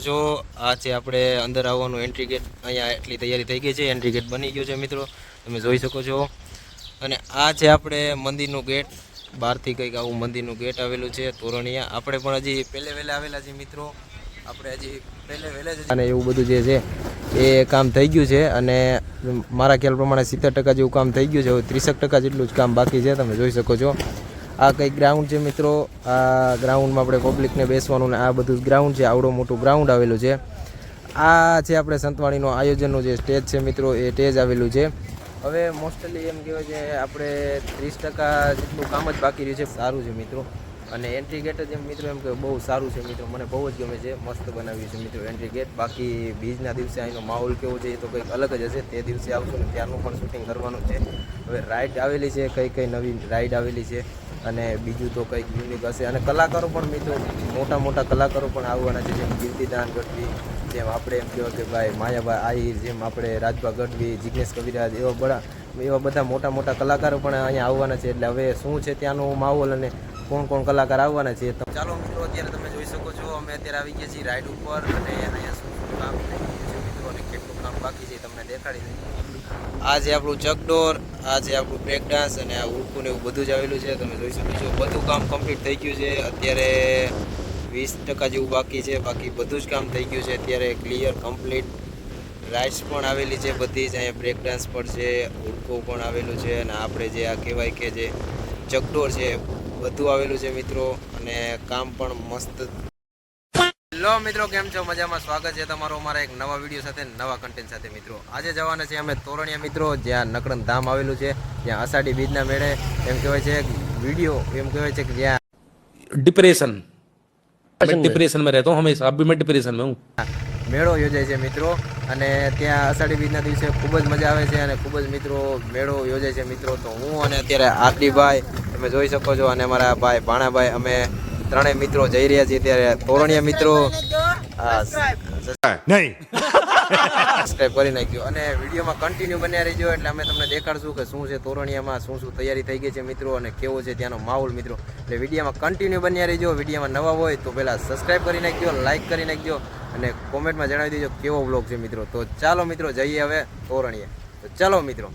જો આ છે આપણે અંદર આવવાનું એન્ટ્રી ગેટ. અહીંયા એટલી તૈયારી થઈ ગઈ છે, એન્ટ્રી ગેટ બની ગયો છે મિત્રો, તમે જોઈ શકો છો. અને આ છે આપણે મંદિરનું ગેટ. બહારથી કંઈક આવું મંદિરનું ગેટ આવેલું છે તોરણિયા. આપણે પણ હજી પહેલે વહેલા આવેલા છીએ મિત્રો, આપણે હજી પહેલે વહેલે જ અને એવું બધું જે છે એ કામ થઈ ગયું છે. અને મારા ખ્યાલ પ્રમાણે 70% જેવું કામ થઈ ગયું છે, હવે 30% જેટલું જ કામ બાકી છે, તમે જોઈ શકો છો. આ કંઈક ગ્રાઉન્ડ છે મિત્રો. આ ગ્રાઉન્ડમાં આપણે પબ્લિકને બેસવાનું ને આ બધું ગ્રાઉન્ડ છે, આવડું મોટું ગ્રાઉન્ડ આવેલું છે. આ છે આપણે સંતવાણીનું આયોજનનું જે સ્ટેજ છે મિત્રો, એ સ્ટેજ આવેલું છે. હવે મોસ્ટલી એમ કહેવાય છે આપણે 30% જેટલું કામ જ બાકી રહ્યું છે. સારું છે મિત્રો. અને એન્ટ્રી ગેટ જ એમ મિત્રો એમ કે બહુ સારું છે મિત્રો, મને બહુ જ ગમે છે, મસ્ત બનાવ્યું છે મિત્રો એન્ટ્રી ગેટ. બાકી બીજના દિવસે અહીંનો માહોલ કેવો છે એ તો કંઈક અલગ જ હશે, તે દિવસે આવશું ને ત્યારનું પણ શૂટિંગ કરવાનું છે. હવે રાઈડ આવેલી છે, કઈ નવી રાઈડ આવેલી છે અને બીજું તો કંઈક યુનિક હશે. અને કલાકારો પણ મિત્રો, મોટા મોટા કલાકારો પણ આવવાના છે, જેમ કીર્તિદાન ગઢવી, જેમ આપણે એમ કહેવાય કે ભાઈ માયાભાઈ આહિર, જેમ આપણે રાજભા ગઢવી, જિગ્નેશ કવિરાજ, એવા બધા મોટા મોટા કલાકારો પણ અહીંયા આવવાના છે. એટલે હવે શું છે ત્યાંનું માહોલ અને કોણ કલાકાર આવવાના છે. તો ચાલો મિત્રો, અત્યારે તમે જોઈ શકો છો અમે અત્યારે આવી ગયા છીએ રાઈડ ઉપર. અને અહીંયા શું કામ થઈ ગયું છે મિત્રો અને કેટલું કામ બાકી છે તમને દેખાડી દઈએ. આ છે આપણું ચકડોર, આ છે આપણું બ્રેક ડાન્સ અને આ ઉડકું ને એવું બધું જ આવેલું છે, તમે જોઈ શકો છો. બધું કામ કમ્પ્લીટ થઈ ગયું છે. અત્યારે 20% જેવું બાકી છે, બાકી બધું જ કામ થઈ ગયું છે અત્યારે ક્લિયર કમ્પ્લીટ. રાઇડ્સ પણ આવેલી છે બધી જ. અહીંયા બ્રેક ડાન્સ પણ છે, ઉડકું પણ આવેલું છે અને આપણે જે આ કહેવાય કે જે ચકડોર છે બધું આવેલું છે મિત્રો. અને કામ પણ મસ્ત. હેલો મિત્રો, કેમ છો? મજામાં? સ્વાગત છે તમારો અમારા એક નવા વિડીયો સાથે, નવા કન્ટેન્ટ સાથે મિત્રો. આજે જવાના છે અમે તોરણિયા મિત્રો, જ્યાં નકળન ધામ આવેલું છે, જ્યાં અષાઢી બીજના મેળે એમ કહેવાય છે વિડીયો, એમ કહેવાય છે કે જ્યાં डिप्रेशन मैं डिप्रेशन में रहता हूँ हमेशा, अभी मैं डिप्रेशन में हूँ. મેળો યોજાય છે મિત્રો. અને ત્યાં અષાઢી બીજના દિવસે ખૂબ જ મજા આવે છે અને ખૂબ જ મિત્રો મેળો યોજાય છે મિત્રો. તો હું અને અત્યારે આરડીભાઈ તમે જોઈ શકો છો અને અમારા ભાઈ ભાણાભાઈ, અમે ત્રણેય મિત્રો જઈ રહ્યા છીએ ત્યારે તોરણિયા મિત્રો. નહીં સબસ્ક્રાઇબ કરી નાખ્યો અને વિડીયોમાં કન્ટિન્યુ બન્યા રહેજો, એટલે અમે તમને દેખાડશું કે શું છે તોરણિયામાં, શું તૈયારી થઈ ગઈ છે મિત્રો અને કેવો છે ત્યાંનો માહોલ મિત્રો. એટલે વિડીયોમાં કન્ટિન્યુ બન્યા રહેજો. વિડીયોમાં નવા હોય તો પહેલાં સબસ્ક્રાઇબ કરી નાખજો, લાઇક કરી નાખજો અને કોમેન્ટમાં જણાવી દેજો કેવો વ્લોગ છે મિત્રો. તો ચાલો મિત્રો જઈએ હવે તોરણિયા. તો ચાલો મિત્રો.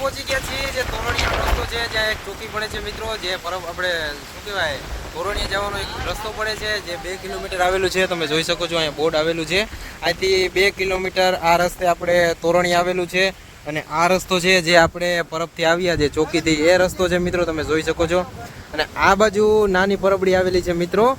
પહોંચી ગયા છીએ જે તોરણિયાનો રસ્તો છે, જ્યાં એક ચોકી પડે છે મિત્રો, જે આપણે શું કહેવાય તોરણિયા જવાનો એક રસ્તો પડે છે, જે 2 કિલોમીટર આવેલું છે. તમે જોઈ શકો છો અહીંયા બોર્ડ આવેલું છે. અહીંથી 2 કિલોમીટર આ રસ્તે આપણે તોરણિયા આવેલું છે. અને આ રસ્તો છે જે આપણે પરબથી આવ્યા જે ચોકીથી, એ રસ્તો છે મિત્રો, તમે જોઈ શકો છો. અને આ બાજુ નાની પરબડી આવેલી છે મિત્રો.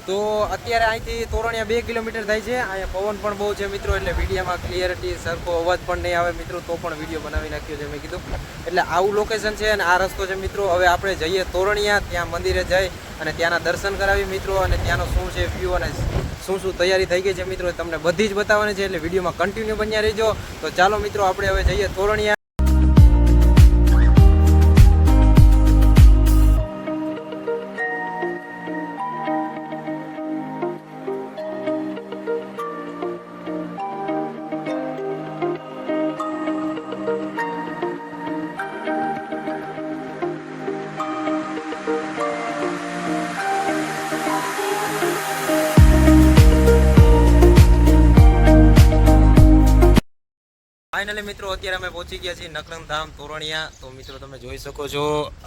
તો અત્યારે અહીંથી તોરણિયા 2 કિલોમીટર થાય છે. અહીંયા પવન પણ બહુ છે મિત્રો, એટલે વિડીયોમાં ક્લિયરિટી સરખો અવાજ પણ નહીં આવે મિત્રો, તો પણ વિડીયો બનાવી નાખ્યો છે મેં કીધું. એટલે આવું લોકેશન છે અને આ રસ્તો છે મિત્રો. હવે આપણે જઈએ તોરણિયા, ત્યાં મંદિરે જઈ અને ત્યાંના દર્શન કરાવી મિત્રો, અને ત્યાંનો શું છે વ્યૂ અને શું તૈયારી થઈ ગઈ છે મિત્રો તમને બધી જ બતાવવાની છે. એટલે વિડીયોમાં કન્ટિન્યુ બન્યા રહેજો. તો ચાલો મિત્રો, આપણે હવે જઈએ તોરણિયા. ફાઇનલી મિત્રો અત્યારે અમે પહોંચી ગયા છીએ નકરંગ ધામ તોરણિયા. તો મિત્રો તમે જોઈ શકો છો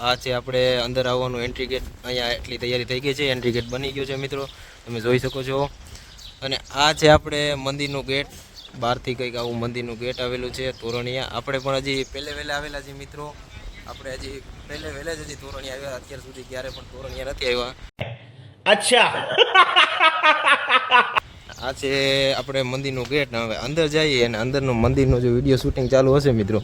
આ છે આપણે અંદર આવવાનું એન્ટ્રી ગેટ. અહીંયા એટલી તૈયારી થઈ ગઈ છે, એન્ટ્રી ગેટ બની ગયો છે મિત્રો, તમે જોઈ શકો છો. અને આ છે આપણે મંદિરનું ગેટ. બહારથી કંઈક આવું મંદિરનું ગેટ આવેલું છે તોરણિયા. આપણે પણ હજી પહેલે વહેલા આવેલા છીએ મિત્રો. આપણે હજી પહેલે વહેલા જ હજી તોરણિયા આવ્યા, અત્યાર સુધી ક્યારે પણ તોરણિયા નથી આવ્યા. અચ્છા. આ છે આપણે મંદિરનું ગેટ. હવે અંદર જઈએ અને અંદરનું મંદિરનું જો વિડીયો શૂટિંગ ચાલુ હશે મિત્રો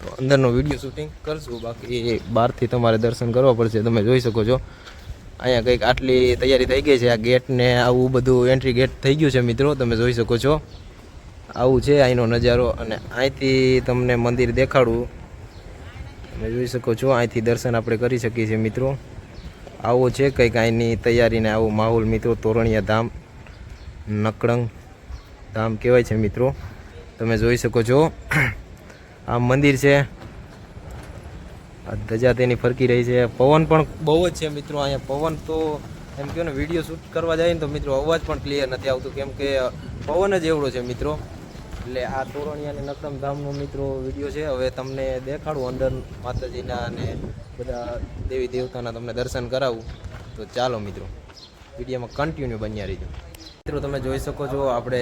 તો અંદરનું વિડીયો શૂટિંગ કરશું. બાકી બહારથી તમારે દર્શન કરવા પડશે. તમે જોઈ શકો છો અહીંયા કંઈક આટલી તૈયારી થઈ ગઈ છે. આ ગેટને આવું બધું એન્ટ્રી ગેટ થઈ ગયું છે મિત્રો, તમે જોઈ શકો છો. આવું છે અહીંનો નજારો. અને અહીંથી તમને મંદિર દેખાડું, તમે જોઈ શકો છો. અહીંથી દર્શન આપણે કરી શકીએ છીએ મિત્રો. આવો છે કંઈક અહીંની તૈયારીને આવો માહોલ મિત્રો. તોરણિયા ધામ નકરંગ ધામ કહેવાય છે મિત્રો, તમે જોઈ શકો છો. આ મંદિર છે, આ ધજા તેની ફરકી રહી છે. પવન પણ બહુ જ છે મિત્રો અહીંયા. પવન તો એમ કહો ને, વિડીયો શૂટ કરવા જાય ને તો મિત્રો અવાજ પણ ક્લિયર નથી આવતું, કેમ કે પવન જ એવડો છે મિત્રો. એટલે આ તોરણિયા અને નકરંગ ધામનો મિત્રો વિડીયો છે. હવે તમને દેખાડું અંદર માતાજીના અને બધા દેવી દેવતાના તમને દર્શન કરાવું. તો ચાલો મિત્રો વિડીયોમાં કન્ટિન્યુ બન્યા રહીજો. મિત્રો તમે જોઈ શકો છો આપણે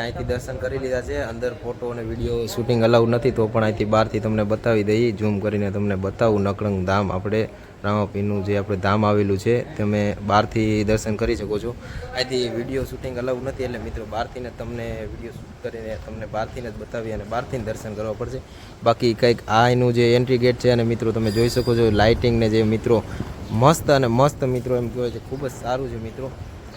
અહીંથી દર્શન કરી લીધા છે. અંદર ફોટો અને વિડીયો શૂટિંગ અલાઉ નથી, તો પણ અહીંથી બહારથી તમને બતાવી દઈએ. ઝૂમ કરીને તમને બતાવું નકરંગ ધામ, આપણે રામાપીરનું જે આપણે ધામ આવેલું છે, તમે બહારથી દર્શન કરી શકો છો. અહીંથી વિડીયો શૂટિંગ અલાઉ નથી, એટલે મિત્રો બહારથી જ તમને વિડીયો શૂટ કરીને તમને બહારથી જ બતાવી અને બહારથી દર્શન કરવા પડશે. બાકી કંઈક આ એનું જે એન્ટ્રી ગેટ છે અને મિત્રો તમે જોઈ શકો છો લાઇટિંગને જે મિત્રો મસ્ત અને મસ્ત મિત્રો એમ કહેવાય છે, ખૂબ જ સારું છે મિત્રો.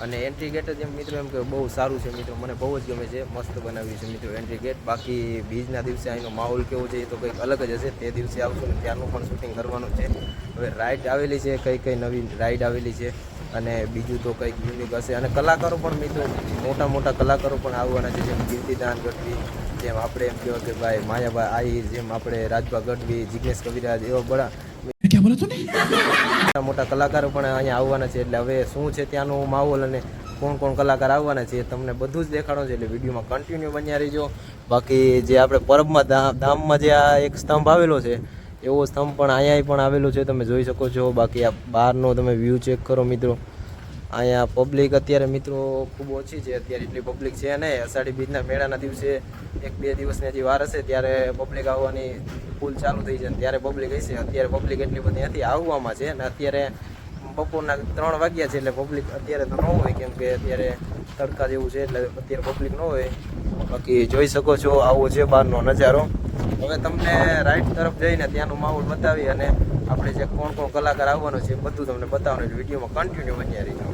અને એન્ટ્રી ગેટ જ એમ મિત્રો એમ કે બહુ સારું છે મિત્રો, મને બહુ જ ગમે છે. મસ્ત બનાવ્યું છે મિત્રો એન્ટ્રી ગેટ. બાકી બીજના દિવસે અહીંનો માહોલ કેવો છે એ તો કંઈક અલગ જ હશે. તે દિવસે આવશું ને ત્યારનું પણ શૂટિંગ કરવાનું છે. હવે રાઈડ આવેલી છે, કઈ નવી રાઈડ આવેલી છે અને બીજું તો કંઈક યુનિક હશે. અને કલાકારો પણ મિત્રો મોટા મોટા કલાકારો પણ આવવાના છે, જેમ કીર્તિદાન ગઢવી, જેમ આપણે એમ કહેવાય કે ભાઈ માયાભાઈ આહિર, જેમ આપણે રાજભા ગઢવી, જિગ્નેશ કવિરાજ, એવા બડા મોટા કલાકારો પણ અહીંયા આવવાના છે. એટલે હવે શું છે ત્યાંનો માહોલ અને કોણ કોણ કલાકાર આવવાના છે એ તમને બધું જ દેખાડો છે. એટલે વિડીયોમાં કન્ટિન્યુ બન્યા રહીજો. બાકી જે આપણે પરબમાં ધામમાં જે આ એક સ્તંભ આવેલો છે, એવો સ્તંભ પણ અહીંયા પણ આવેલો છે, તમે જોઈ શકો છો. બાકી આ બહારનો તમે વ્યૂ ચેક કરો મિત્રો. અહીંયા પબ્લિક અત્યારે મિત્રો ખૂબ ઓછી છે, અત્યારે એટલી પબ્લિક છે નહીં. અષાઢી બીજના મેળાના દિવસે 1-2 દિવસની હજી વાર હશે, ત્યારે પબ્લિક આવવાની ફૂલ ચાલુ થઈ જાય, ત્યારે પબ્લિક હશે. અત્યારે પબ્લિક એટલી બધી નથી, આવવામાં છે. અને અત્યારે બપોરના 3 વાગ્યા છે, એટલે પબ્લિક અત્યારે તો ન હોય, કેમ કે અત્યારે તડકા જેવું છે, એટલે અત્યારે પબ્લિક ન હોય. બાકી જોઈ શકો છો આવો છે બહારનો નજારો. હવે તમને રાઈટ તરફ જઈને ત્યાંનો માહોલ બતાવી અને આપણે જે કોણ કોણ કલાકાર આવવાનો છે બધું તમને બતાવવાનું. એટલે વિડીયોમાં કન્ટિન્યુ બન્યા રહીજો.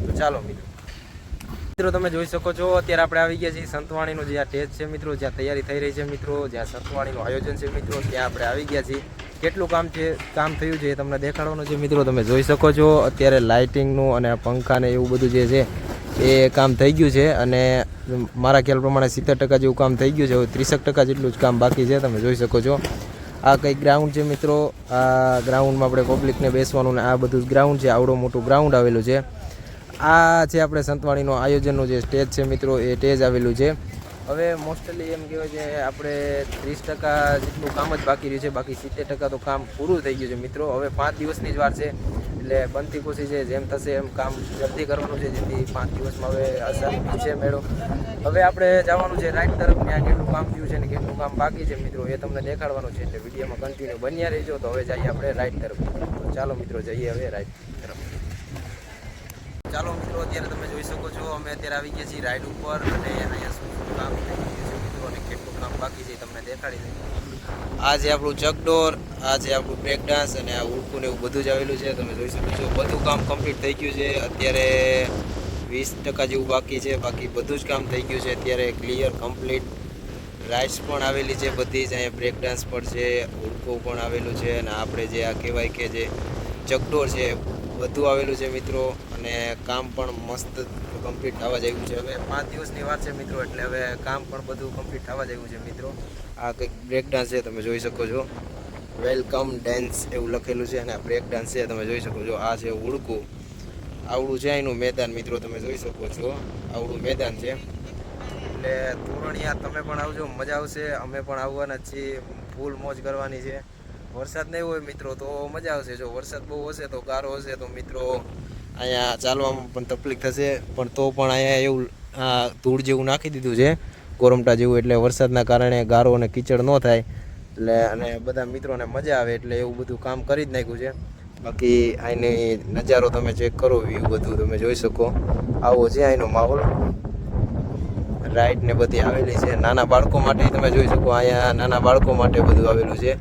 તો ચાલો મિત્રો તમે જોઈ શકો છો અત્યારે આપણે આવી ગયા છીએ સંતવાણીનું જે આ સ્ટેજ છે મિત્રો, જ્યાં તૈયારી થઈ રહી છે મિત્રો, જ્યાં સંતવાણીનું આયોજન છે મિત્રો, ત્યાં આપણે આવી ગયા છીએ. કેટલું કામ થયું છે એ તમને દેખાડવાનું છે મિત્રો. તમે જોઈ શકો છો અત્યારે લાઇટિંગનું અને પંખાને એવું બધું જે છે એ કામ થઈ ગયું છે. અને મારા ખ્યાલ પ્રમાણે 70% જેવું કામ થઈ ગયું છે. હવે 30% જેટલું જ કામ બાકી છે, તમે જોઈ શકો છો. આ કંઈક ગ્રાઉન્ડ છે મિત્રો. આ ગ્રાઉન્ડમાં આપણે પબ્લિકને બેસવાનું ને આ બધું ગ્રાઉન્ડ છે. આવડું મોટું ગ્રાઉન્ડ આવેલું છે. આ છે આપણે સંતવાણીનું આયોજનનું જે સ્ટેજ છે મિત્રો, એ સ્ટેજ આવેલું છે. હવે મોસ્ટલી એમ કહેવાય છે આપણે 30% જેટલું કામ જ બાકી રહ્યું છે. બાકી 70% તો કામ પૂરું થઈ ગયું છે મિત્રો. હવે 5 દિવસની જ વાર છે, એટલે બનતી કોશિશ છે જેમ થશે એમ કામ જલ્દી કરવાનું છે, જેથી 5 દિવસમાં હવે અષાઢી છે મેળો. હવે આપણે જવાનું છે રાઈટ તરફ. ત્યાં કેટલું કામ થયું છે ને કેટલું કામ બાકી છે મિત્રો એ તમને દેખાડવાનું છે. એટલે વિડીયોમાં કન્ટિન્યુ બન્યા રહીજો. તો હવે જઈએ આપણે રાઈટ તરફ. તો ચાલો મિત્રો જઈએ હવે રાઈટ તરફ. ચાલો મિત્રો અત્યારે તમે જોઈ શકો છો અમે અત્યારે આવી ગયા છીએ રાઈડ ઉપર. અને અહીંયા શું કામ થઈ ગયું છે મિત્રો અને કેટલું કામ બાકી છે તમને દેખાડી દઈએ. આ છે આપણું ચકડોર, આ છે આપણું બ્રેક ડાન્સ અને આ ઉડકું ને એવું બધું જ આવેલું છે, તમે જોઈ શકો છો. બધું કામ કમ્પ્લીટ થઈ ગયું છે. અત્યારે 20% જેવું બાકી છે. બાકી બધું જ કામ થઈ ગયું છે અત્યારે ક્લિયર કમ્પ્લીટ. રાઇડ્સ પણ આવેલી છે બધી જ. અહીંયા બ્રેક ડાન્સ પણ છે, ઉડકું પણ આવેલું છે. અને આપણે જે આ કહેવાય કે જે ચકડોર છે બધું આવેલું છે મિત્રો. અને કામ પણ મસ્ત કમ્પ્લીટ થવા જેવું છે. હવે 5 દિવસની વાર છે મિત્રો, એટલે હવે કામ પણ બધું કમ્પ્લીટ થવા જેવું છે મિત્રો. આ કંઈક બ્રેક ડાન્સ છે, તમે જોઈ શકો છો. વેલકમ ડાન્સ એવું લખેલું છે. અને આ બ્રેક ડાન્સ છે, તમે જોઈ શકો છો. આ છે ઉડકું. આવડું છે અહીંનું મેદાન મિત્રો, તમે જોઈ શકો છો. આવડું મેદાન છે. એટલે તોરણિયા તમે પણ આવજો, મજા આવશે. અમે પણ આવવાના જ છીએ, ફૂલ મોજ કરવાની છે. વરસાદ નહીં હોય મિત્રો તો મજા આવશે. જો વરસાદ બહુ હશે તો ગારો હશે તો મિત્રો અહીંયા ચાલવામાં પણ તકલીફ થશે. પણ તો પણ અહીંયા એવું ધૂળ જેવું નાખી દીધું છે, ગોરમટા જેવું, એટલે વરસાદના કારણે ગારો અને કીચડ ન થાય એટલે અને બધા મિત્રોને મજા આવે એટલે એવું બધું કામ કરી જ નાખ્યું છે. બાકી અહીંની નજારો તમે ચેક કરો, વ્યૂ બધું તમે જોઈ શકો. આવો છે અહીંનો માહોલ. રાઈડ ને બધી આવેલી છે નાના બાળકો માટે, તમે જોઈ શકો. અહીંયા નાના બાળકો માટે બધું આવેલું છે.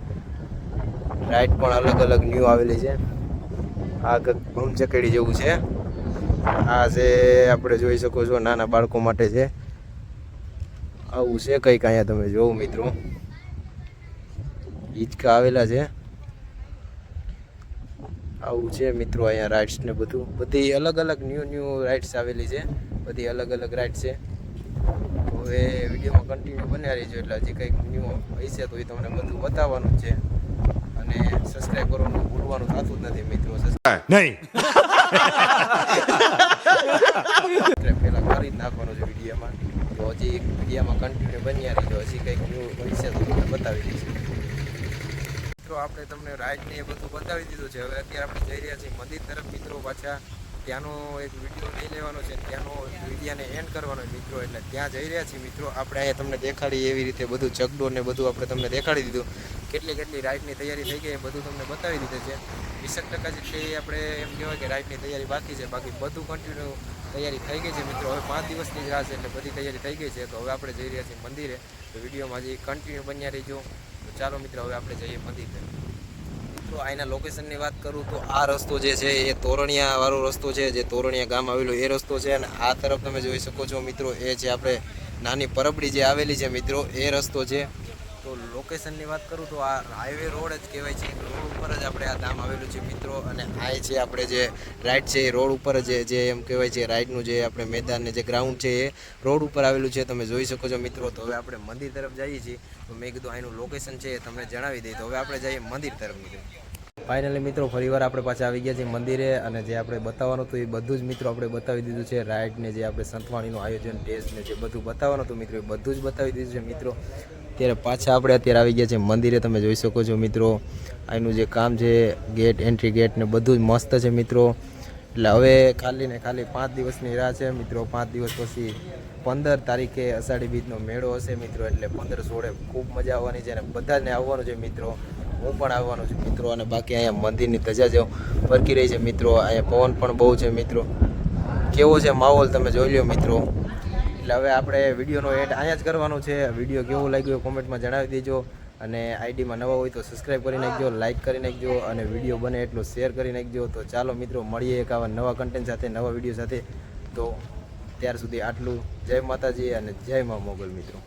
રાઈડ પણ અલગ અલગ ન્યૂ આવેલી છે. આ ભૂમ ચકેડી જેવું છે. આ છે આપણે જોઈ શકો છો નાના બાળકો માટે છે. આવું છે કંઈક અહીંયા તમે જોવો મિત્રો. હિંચકા આવેલા છે. આવું છે મિત્રો અહીંયા રાઇડ્સ ને બધું, બધી અલગ અલગ ન્યૂ રાઇડ્સ આવેલી છે. બધી અલગ અલગ રાઇડ છે. હવે વિડીયોમાં કન્ટિન્યુ બન્યા રહીજો એટલે હજી કંઈક ન્યૂ હશે તો એ તમને બધું બતાવવાનું જ છે. અને સબસ્ક્રાઈબ કરવાનું ભૂલવાનું થતું જ નથી મિત્રો. નહીં પહેલાં કરી જ નાખવાનું છે વિડીયોમાં. તો હજી વિડીયોમાં કન્ટિન્યુ બન્યા રહીજો, હજી કંઈક ન્યૂ હશે તો તમને બતાવી દઈશું. મિત્રો આપણે તમને રાઈડ ને એ બધું બતાવી દીધું છે. હવે અત્યારે આપણે જઈ રહ્યા છીએ મંદિર તરફ મિત્રો. પાછા ત્યાંનો એક વિડીયો લઈ લેવાનો છે, ત્યાંનો વિડીયાને એન્ડ કરવાનો મિત્રો. એટલે ત્યાં જઈ રહ્યા છીએ મિત્રો. આપણે અહીંયા તમને દેખાડી એવી રીતે બધું ચકડોળ ને બધું આપણે તમને દેખાડી દીધું. કેટલી રાઈડની તૈયારી થઈ ગઈ એ બધું તમને બતાવી દીધું છે. 20% જેટલી આપણે એમ કહેવાય કે રાઈડની તૈયારી બાકી છે. બાકી બધું કન્ટિન્યુ તૈયારી થઈ ગઈ છે મિત્રો. હવે 5 દિવસની જ રાહ છે એટલે બધી તૈયારી થઈ ગઈ છે. તો હવે આપણે જઈ રહ્યા છીએ મંદિરે. તો વિડીયોમાં હજી કન્ટિન્યુ બન્યા રહીજો. તો ચાલો મિત્રો હવે આપણે જઈએ મંદિરે. તો અહીંના લોકેશનની વાત કરું તો આ રસ્તો જે છે એ તોરણિયા વાળો રસ્તો છે, જે તોરણિયા ગામ આવેલું એ રસ્તો છે. અને આ તરફ તમે જોઈ શકો છો મિત્રો, એ છે આપણે નાની પરબડી જે આવેલી છે મિત્રો, એ રસ્તો છે. તો લોકેશનની વાત કરું તો આ હાઈવે રોડ જ કહેવાય છે. રોડ ઉપર જ આપણે આ ગામ આવેલું છે મિત્રો. અને આ છે આપણે જે રાઈડ છે એ રોડ ઉપર જ જે એમ કહેવાય છે રાઈડનું જે આપણે મેદાન ને જે ગ્રાઉન્ડ છે એ રોડ ઉપર આવેલું છે, તમે જોઈ શકો છો મિત્રો. તો હવે આપણે મંદિર તરફ જઈએ છીએ. તો મેં કીધું અહીંનું લોકેશન છે એ તમને જણાવી દઈએ. તો હવે આપણે જઈએ મંદિર તરફ મિત્રો. ફાઇનલી મિત્રો ફરીવાર આપણે પાછા આવી ગયા છીએ મંદિરે. અને જે આપણે બતાવવાનું હતું એ બધું જ મિત્રો આપણે બતાવી દીધું છે. રાઈડ ને જે આપણે સંતવાણીનું આયોજન, ટેસ્ટ ને જે બધું બતાવવાનું હતું મિત્રો એ બધું જ બતાવી દીધું છે મિત્રો. અત્યારે પાછા આપણે અત્યારે આવી ગયા છે મંદિરે. તમે જોઈ શકો છો મિત્રો અહીંનું જે કામ છે, ગેટ, એન્ટ્રી ગેટ ને બધું જ મસ્ત છે મિત્રો. એટલે હવે ખાલી ને ખાલી 5 દિવસની રાહ છે મિત્રો. 5 દિવસ પછી 15 તારીખે અષાઢી બીજનો મેળો હશે મિત્રો. એટલે 15-16 ખૂબ મજા આવવાની છે અને બધાને આવવાનું છે મિત્રો. હું પણ આવવાનો છું મિત્રો. અને બાકી અહીંયા મંદિરની ધજા જેવું ફરકી રહી છે મિત્રો. અહીંયા પવન પણ બહુ છે મિત્રો. કેવો છે માહોલ તમે જોઈ લો મિત્રો. એટલે હવે આપણે વિડીયોનો એડ અહીંયા જ કરવાનો છે. વિડીયો કેવો લાગ્યો કોમેન્ટમાં જણાવી દેજો. અને આઈડીમાં નવા હોય તો સબસ્ક્રાઈબ કરી નાખજો, લાઇક કરી નાખજો અને વિડીયો બને એટલો શેર કરી નાખજો. તો ચાલો મિત્રો મળીએ એક આવા નવા કન્ટેન્ટ સાથે, નવા વિડીયો સાથે. તો ત્યાર સુધી આટલું. જય માતાજી અને જય મા મોગલ મિત્રો.